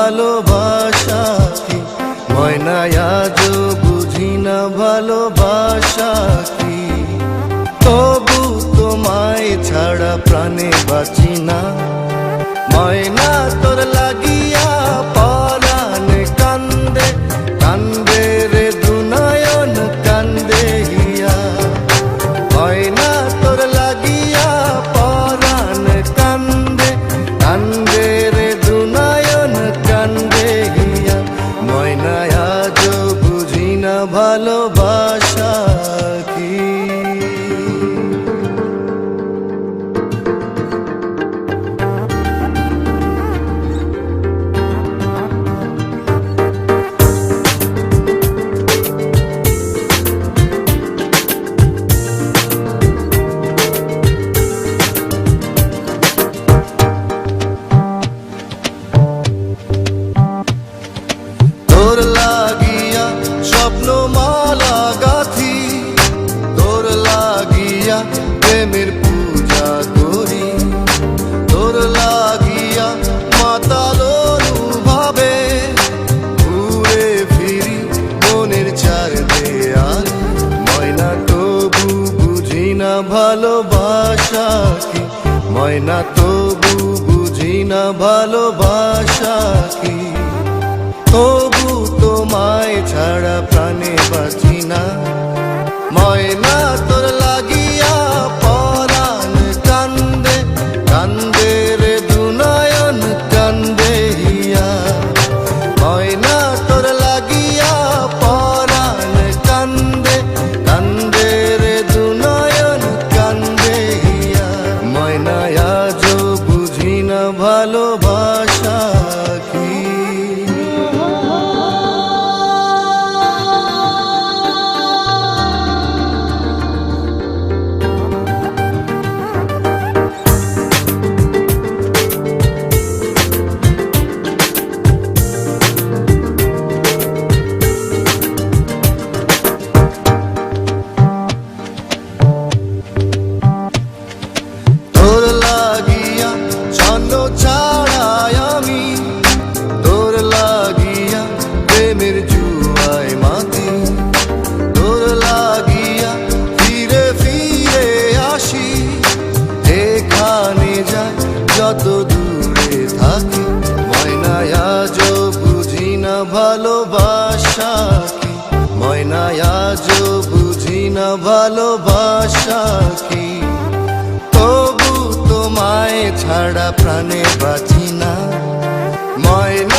ভালোবাসা কি, ময়না আজও বুঝি না ভালোবাসা কি। তবু তোমায় ছাড়া প্রাণে বাঁচি না, ময়না তোর লাগিয়া পরাণ কান্দে কান্দে রে দুনয়ন কান্দে হিয়া। ময়না তোর লাগিয়া পরাণ কান্দে কান্দে রে দুনয়ন কান্দে হিয়া। ময়না আজও বুঝি না ভালোবাসা কি। তোর লাগিয়া স্বপ্ন মালা গাথি, তোর লাগিয়া প্রেমের পূজা করি। তোর লাগিয়া মাতাল অনুভবে ঘুরে ফিরি মনের চার দেয়াল। ময়না তবু বুঝি না ভালোবাসা কি, ময়না তবু বুঝি না ভালোবাসা কি। তবু তোমায় ছাড়া প্রাণে বাঁচি না, ময়না তোর লাগিয়া পরাণ কান্দে কান্দে রে দুনয়ন কান্দে হিয়া। ময়না তোর লাগিয়া পরাণ কান্দে কান্দে রে দুনয়ন কান্দে হিয়া। ময়না আজও বুঝি না ভালোবাসা কি। তোর লাগিয়া ছন্ন ছাড়ায় আমি, তোর লাগিয়া প্রেমের জুয়ায় মাতি। তোর লাগিয়া ফিরে ফিরে আসি, যেখানে যাই যত দূরে থাকি। ময়না আজও বুঝি না ভালোবাসা কি, ময়না আজও বুঝি না ভালোবাসা কি। তবু তোমায় ছাড়া প্রাণে বাঁচি না, ময়না